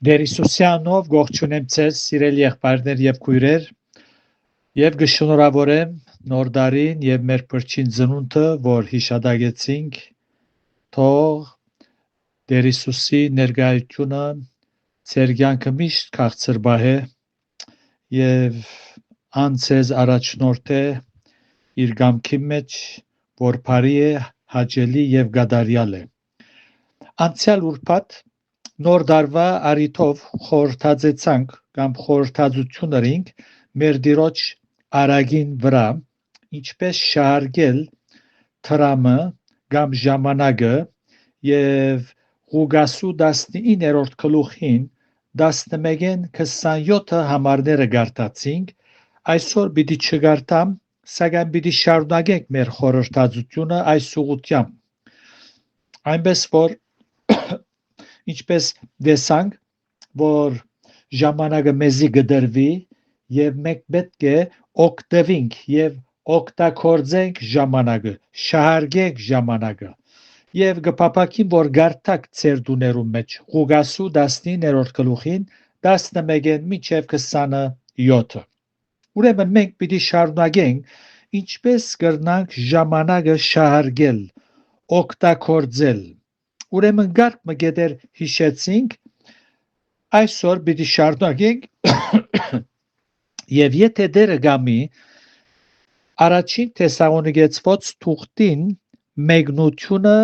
Դեր Հիսուսյանով ողջունեմ ձեզ, սիրելի եղբայրներ եւ քույրեր, եւ գշնորհավորեմ նոր տարին եւ մեր փրկին ծնունդը, որ հիշադակեցինք, թող Դեր Հիսուսի ներկայությունը ձեր կյանքը միշտ քաղցր բահե եւ անցեզ առաջնորդ է իր կամքի մեջ, որ բարի է, հաճելի եւ գադարյալ է։ Անցյալ ուրբաթ Նոր դարվա արիթով խորհրդածեցանք կամ խորհրդածություն արինք մեր դիրոջ արագին վրա, ինչպես շահարկել թրամը կամ ժամանակը եւ Ղուկասու 19-րդ գլուխին 11-ին 27 համարները գարտացինք, այսօր պիտի չգարտամ, սակայն պիտի շարունակենք մեր խորհրդածությունը այս ուղղությամբ։ Այնպես որ Ինչպես տեսանք, որ ժամանակը մեզի գդրվի եւ մենք պետք է օգտվենք եւ օգտագործենք ժամանակը, շահարկենք ժամանակը եւ գփապակին որ գարտակ ծեր դուներում մեջ Ղուկասու 19-րդ գլուխին 11-ին մինչեւ 27-ը։ Ուրեմն մենք պիտի շարունակենք ինչպես կրնանք ժամանակը շահարկել, օգտագործել։ Ուրեմն գարկ մգետեր հիշեցինք, այսօր պիտի շարունակենք եւ եթե դերը գամի առաջին Թեսաղոնիկեցված թուղթին մեկնությունը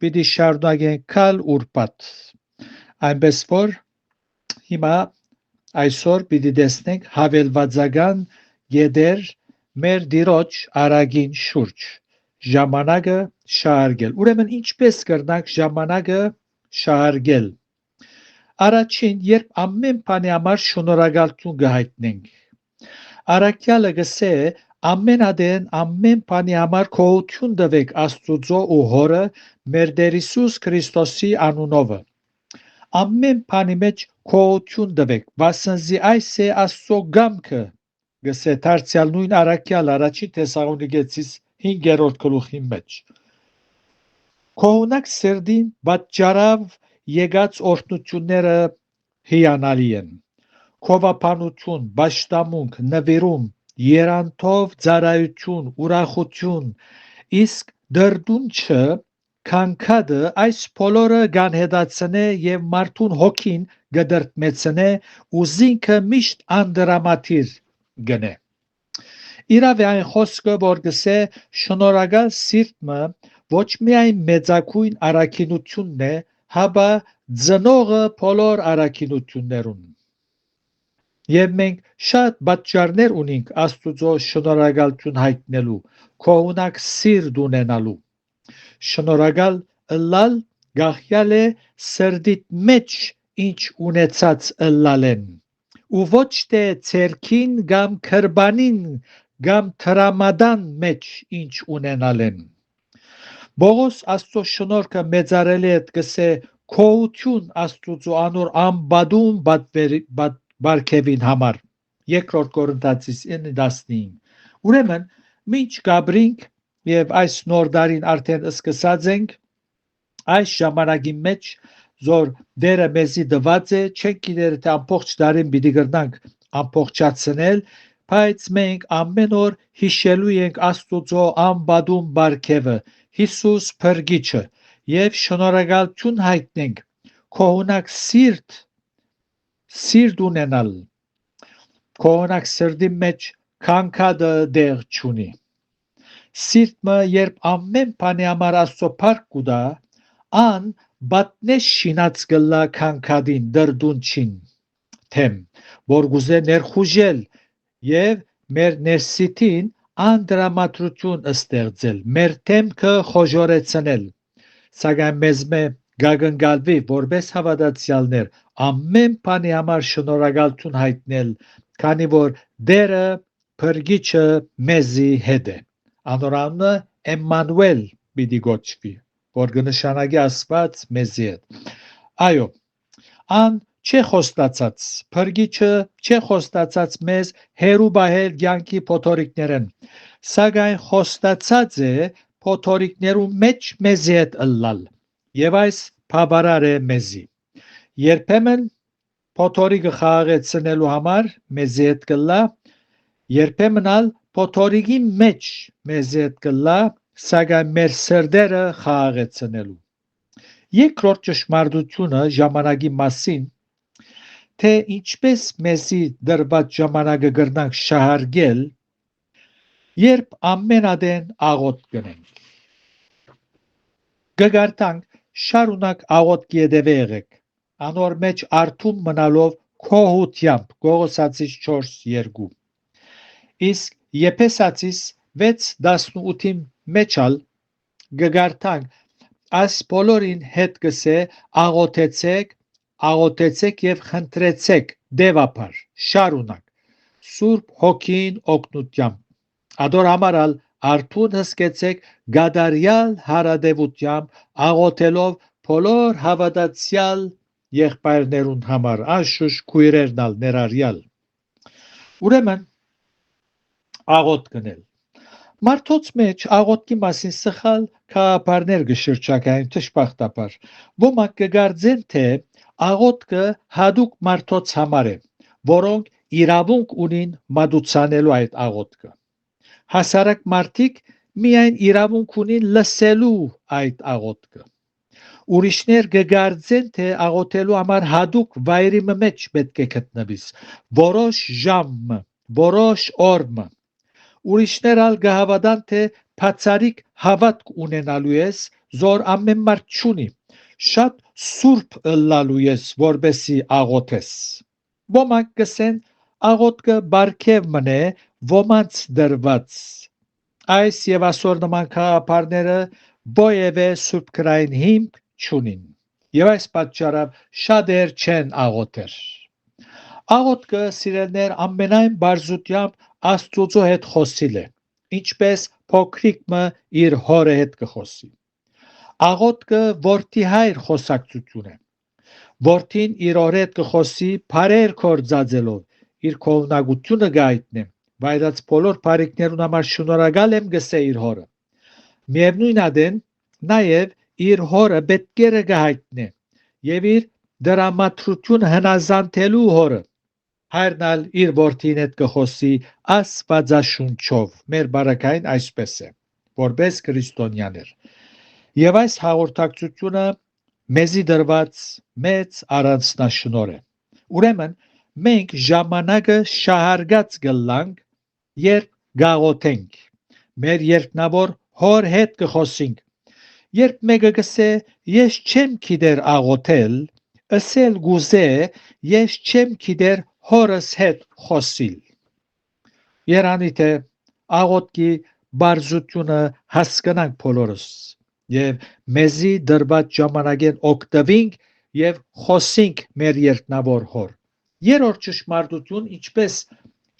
պիտի շարունակենք կալ ուրբաթ, այնպես որ հիմա այսօր պիտի տեսնենք հավելվածական գետեր մեր դիրոջ արագին շուրջ ժամանակը շահարկել։ Ուրեմն ինչպես կրնանք ժամանակը շահարկել։ Առաջին, երբ ամեն բանի համար շնորհակալություն կհայտնենք։ Առաքյալը գսե ամեն ադեն ամեն բանի համար գոհություն տվեք Աստծո ու Հորը մեր Տեր Հիսուս Քրիստոսի անունով։ Ամեն բանի մեջ գոհություն տվեք, վասնզի այս է Աստծո գամքը, գսե դարձյալ նույն առաքյալ առաջին Թեսաղոնիկեցիս 5-րդ գլուխի մեջ։ Քողունակ սրդին պատճառավ եկած օրհնությունները հիանալի են։ Քովափանություն, պաշտամունք, նվիրում, երանթով ծառայություն, ուրախություն, իսկ դրդունչը քանքադը այս բոլորը կանհետացնե եւ մարդուն հոգին գդրտմեցնե ու զինքը միշտ անդրամատիր գնե։ Իրավ է այն խոսքը, որ գսե շնորհակալ սիրտը ոչ միայն մեծակույն առաքինությունն է, հաբա ծնողը բոլոր առաքինություններուն։ Եվ մենք շատ պատճառներ ունենք Աստծո շնորհակալություն հայտնելու, քողունակ սիրտ ունենալու։ Շնորհակալ ըլլալ գախյալ է սրդիդ մեջ ինչ ունեցած ըլլալեն ու ոչ թե ցերքին կամ քրբանին կամ տրամադան մեջ ինչ ունենալեն։ Բողոս Աստծո շնորհքը մեծարել է գսե քոություն Աստծո անոր ամբադում բարգևին համար։ Երկրորդ Կորինթացիս 9:15։ Ուրեմն մինչ գաբրինք եւ այս նոր դարին արդեն սկսած ենք այս ժամանակի մեջ զոր դերը մեզի դված է, չենք գիտեր թե ամբողջ դարին պիտի գրնանք ամբողջացնել, բայց մենք ամեն օր հիշելու ենք Աստծո ամբադում բարգևը, Հիսուս Փրկիչը եւ շնորհակալություն հայտնենք, քողունակ սիրտ ունենալ, քողունակ սրդի մեջ քանքադը դեղ չունի։ Սիրտը երբ ամեն բանի համար Աստծո փառք կուտա, ան բատնես շինած գլա քանքադին դրդունչին թեմ, որ գուզե ներխուժել եւ մեր ներսիտին անդրամատրություն ստեղծել, մեր թեմքը խոժորեցնել, սակայն մեզ գագնգալվի որպես հավատացյալներ ամեն բանի համար շնորհակալություն հայտնել, քանի որ Տերը Փրկիչը մեզի հետ է։ Անորանը Էմմանուել պիտի գոչվի, որ կնշանակի Աստված մեզի հետ։ Այո, ան չէ խոստացած, Փրկիչը չէ խոստացած մեզ հերու բահել կյանքի փոթորիկներեն, սակայն խոստացած է փոթորիկներու մեջ մեզի հետ ըլլալ, եւ այս բավարար է մեզի։ Երբեմն փոթորիկը խաղաղեցնելու համար մեզի հետ կլա, երբեմն ալ փոթորիկի մեջ մեզի հետ կլա, սակայն մեր սրտերը խաղաղեցնելու։ Երկրորդ ճշմարտությունը ժամանակի մասին, թե ինչպես մեզի դրված ժամանակը կրնանք շահարկել, երբ ամենադեն աղոտ կնենք։ Կգարտանք շարունակ աղոտքի հետևե եղեք, անոր մեջ արթուն մնալով քոհությամբ, Կողոսացիս 4:2։ Իսկ Եփեսացիս 6:18-ի մեջ ալ կգարտանք այս բոլորին հետ կսե աղոթեցեք եւ խնդրեցեք դեվապար, շարունակ, Սուրբ Հոգին օգնությամբ, ադոր համարալ արթուն հսկեցեք գադարյալ հարադևությամբ աղոթելով բոլոր հավատացյալ եղբայրներուն համար, անշուշտ քույրերն ալ ներառյալ։ Ուրեմն աղոթ կնել։ Մարդոց մեջ աղոթքի մասին սխալ քաղաքարներ կշրջակային դժբախտաբար։ Ոմանք կգարձեն, թե աղոթքը հadouk մարդոց համար է, որոնք իրավունք ունին մատուցանելու այդ աղոթքը։ Հասարակ մարդիկ միայն իրավունք ունին լսելու այդ աղոթքը։ Ուրիշներ կգարձեն, թե աղոթելու համար հadouk վայրի մեջ պետք է գտնվիս, որոշ ժամ, որոշ օրը։ Ուրիշներ ալ կհավատան, թե բացարիք հավատք ունենալու ես, զոր ամեն մարդ չունի, շատ սուրբ ըլլալու ես, որբեսի աղոթես։ Ոմանք կսեն աղոթքը բարգև մնե ոմանց դրված։ Այս եւ ասոր նման քաղաքարները բոյևե սուրբ քրային հիմք չունին։ Եվ այս պատճառով շատեր չեն աղոթեր։ Աղոթքը սիրելներ ամենայն բարձությամբ Աստծո հետ խոսիլ է, ինչպես փոքրիկը իր հորը հետ կխոսի։ Աղոթքը որդի հայր խոսակցություն է։ Որդին իր օրեդ կխոսի բարեր կործածելով, իր կողմնակությունը գայտնե, բայց բոլոր բարիկներուն համար շնորհակալ եմ գսե իր հորը։ Միևնույն adեն նաև իր հորը պետքերը գայտնե եւ իր դրամատրությունը հնազանդելու հորը։ Հայրնալ իր որդին հետ կխոսի աստվածաշունչով, մեր բարակային այսպես է, որպես քրիստոնյաներ։ Եվ այս հաղորդակցությունը մեզի դրված մեծ առանձնաշնորհ է։ Ուրեմն մենք ժամանակը շահարգած գլանք, երբ գաղոթենք, մեր երկնավոր հոր հետ կխոսենք։ Երբ մեկը կսե ես չեմ գիտեր աղոթել, ասել գուզե ես չեմ գիտեր հորս հետ խոսիլ։ Երանի թե աղոթքի բարձությունը հասկանանք բոլորս եւ մեզի դրված ժամանակեն օգտվենք եւ խոսենք մեր երկնավոր հոր։ Երրորդ ճշմարտություն, ինչպես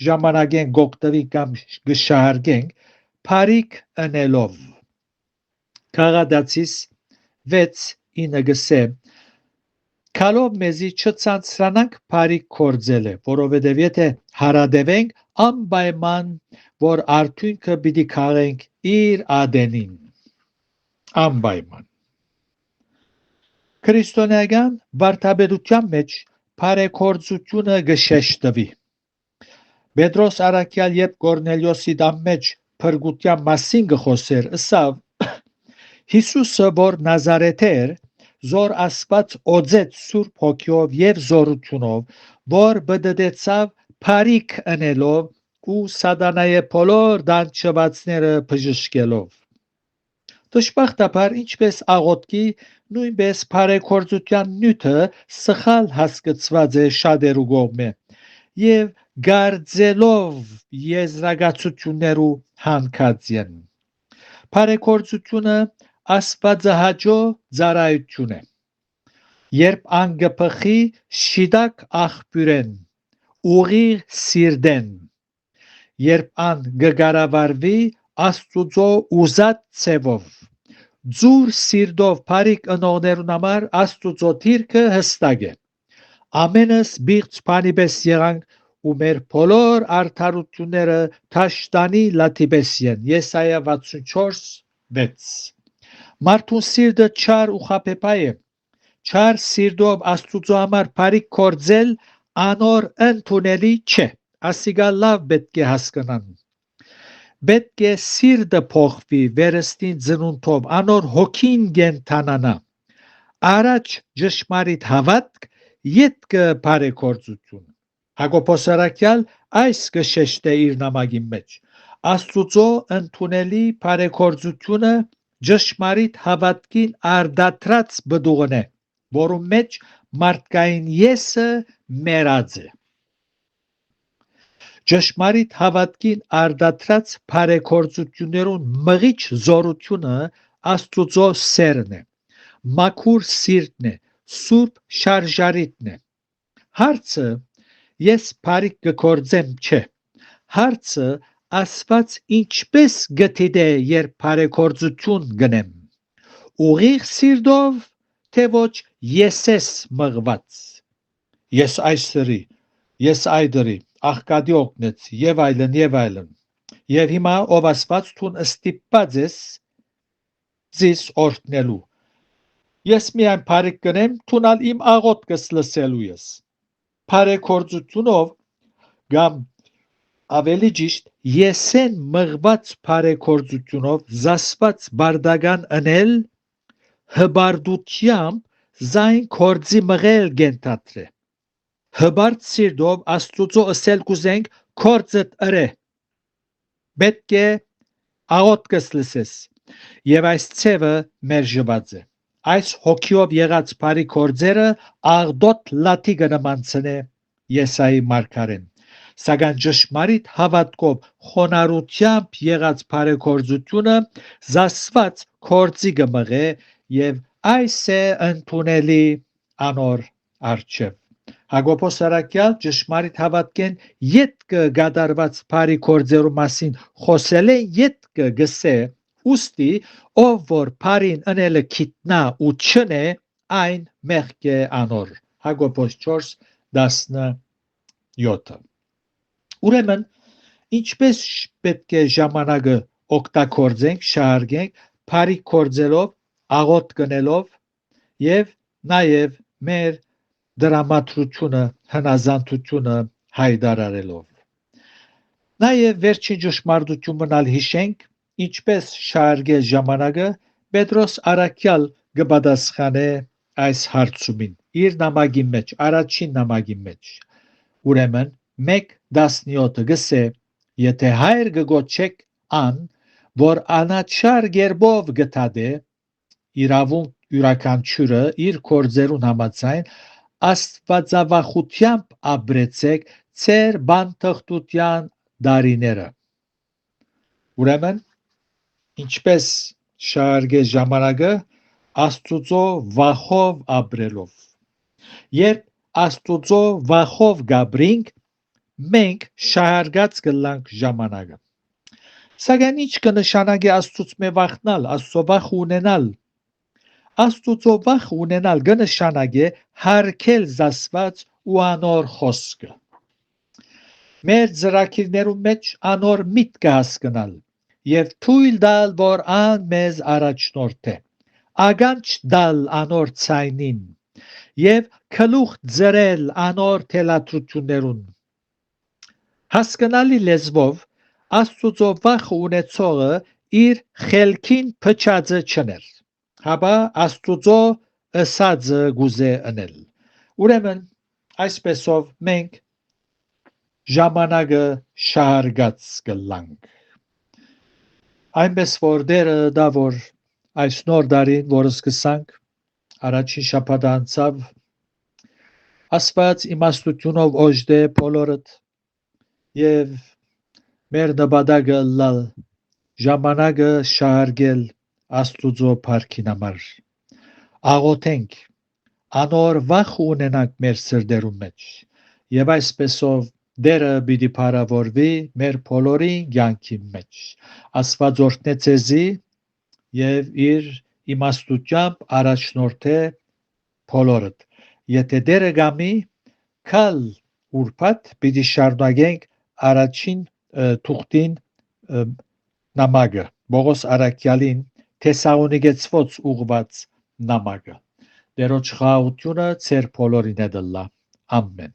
ժամանակեն գոկտվի կամ գշահարգենք, բարիք ընելով։ Գաղատացիս 6:9 գսե Քալով մեզի չցանցրանանք բարիք կործելը, որովհետև եթե հարադևենք անպայման, որ արդյունքը պիտի քաղենք իր ադենին։ Անպայման։ Քրիստոնեական վարդապետության մեջ բարեգործությունը գշեշտվի։ Պետրոս Արաքյալ երբ Կորնելիոսի դամ մեջ փրկության մասին գխոսեր, ըսավ Հիսուսը, որ Նազարեթ էր, զոր Աստված օձեց Սուրբ Հոգիով եւ զորությունով, որ բդդեցավ բարիք ընելով ու սատանայի բոլոր դանչվածները բժշկելով։ Դժբախտաբար, ինչպես աղոթքի, նույնպես բարեգործության նյութը սխալ հասկացված է շատերու կողմէ եւ գարձելով եզրակացություններու հանգած են։ Բարեգործությունը աստվածահաճո ծառայություն է։ Երբ անգպխի շիդակ աղբյուրեն, ուղիղ սիրտեն, երբ ան գկարավարվի Աստուծո ուզած ցևով, ձուր սիրտով բարիք ընողներուն համար Աստուծո թիրքը հստակ է։ Ամենս բիղծ բանի պես եղանք ու մեր բոլոր արդարությունները թաշտանի լաթիպես են։ Եսայա 64:6 Մարդուն սիրտը չար ու խաբեբայ է, չար սիրտով Աստուծո համար բարիք կործել անոր ընդունելի չէ։ Ասիգա լավ պետք է հասկանան։ Պետք է սիրտը փոխվի վերստին ծնունդով, անոր հոգին գենթանանա։ Առաջ ճշմարիտ հավատք, ետքը բարեգործություն։ Հակոբոս Արաքյալ այս կշեշտե իր նամակի մեջ։ Աստուծո ընդունելի բարեգործությունը ճշմարիտ հավատքին արդատրած բդուղն է, որում մեջ մարդկային եսը մերած է։ Ճշմարիտ հավատքին արդատրած բարեգործություններուն մղիչ զորությունը Աստուծո սերն է, մաքուր սիրտն է, սուրբ շարժարիտն է։ Հարցը ես բարիք կգործեմ չէ, հարցը Աստված ինչպես գտիդե երբ բարեգործություն գնեմ, ուղիղ սիրտով, թե ոչ եսես մղված, ես այսրի, ես այդրի, աղկադի օգնեց եւ այլն եւ այլն։ Եվ հիմա ով Աստված թուն ստիպված ես զիս օրհնելու։ Ես միայն բարիք կնեմ, թունալ իմ աղոթքս լսելու ես։ Բարեգործությունով կամ ավելի ճիշտ եսեն մղված բարեգործությունով զասված բարդական ընել հբարդությամբ զայն կորձի մղել գենթատրե։ Հբարդ սիրտով Աստուծո ըսել կուզենք կորձդ ըրե։ Պետք է աղոթքս լսես եւ այս ցևը մերժված է։ Այս հոգիով եղած բարի կորձերը աղդոտ լաթի կնմանցնե Եսայի մարգարեն։ Սակայն ճշմարիտ հավատքով խոնարհությամբ եղած բարեգործությունը զասված կորձի կմղե եւ այս է ընդունելի անոր արչեւ։ Հակոբոս Արաքյալ ճշմարիտ հավատքեն ետքը գադարված բարի կորձերու մասին խոսել է ետքը գսե ուստի ով որ բարին ընելը քիտնա ու չնե այն մեղք է անոր Հակոբոս 4:17 Ուրեմն ինչպես պետք է ժամանակը օգտագործենք շահարկենք բարի կորձելով աղոթ գնելով եւ նաեւ մեր դրամատրությունը հնազանդությունը հայտարարելով նաեւ վերջին ճշմարտություն մնալ հիշենք ինչպես շահարկել ժամանակը Պետրոս Արաքյալ կպատասխանե այս հարցումին իր նամակի մեջ առաջին նամակի մեջ ուրեմն 1:17 գսե եթե հայր կգոչեք ան որ անաչար գերբով գտադե իրավունք յուրաքանչյուրը իր կորձերուն համաձայն աստվածավախությամբ ապրեցեք ծեր բանտղտության դարիները ուրեմն ինչպես շահարկե ժամանակը Աստուծո վախով ապրելով երբ Աստուծո վախով գաբրինք մենք շահարկած կլանք ժամանակը սակայն ինչ կնշանակի Աստծո վախնալ Աստծո վախ ունենալ Աստուծո վախ ունենալ կնշանակի հարգել զասված ու անոր խոսքը մեր ծրագիրներում մեջ անոր միտքը հասկանալ եւ թույլ տալ որ ան մեզ առաջնորդե ագանջ տալ անոր ցայնին եւ քլուխ ծրել անոր թելադրություններուն հասկանալի լեզվով Աստուծո վախ ունեցողը իր խելքին փչածը չներ հապա Աստուծո ըսածը գուզե անել ուրեմն այսպեսով մենք ժամանակը շահարկած կլանք այնպես որ դերը դա որ այս նոր դարին որ սկսանք առաջին շաբաթ անցավ Աստված իմաստությունով օժդե բոլորդ եւ մեր նպատակը լալ ժամանակը շահարկել Աստուծո փառքին համար աղոթենք անոր վախ ունենանք մեր սրտերում մեջ եւ այսպեսով դերը պիտի փառավորվի մեր բոլորի կյանքի մեջ Աստված օրհնե ցեզի եւ իր իմաստությամբ առաջնորդե բոլորդ եթե դերը գամի կալ ուրբաթ պիտի շարունակենք առաջին թուղթին նամակը Պողոս Արաքյալին Թեսաղոնիկեցված ուղված նամակը Տերոջ խաղաղությունը ձեր բոլորին հետ լա։ Ամեն։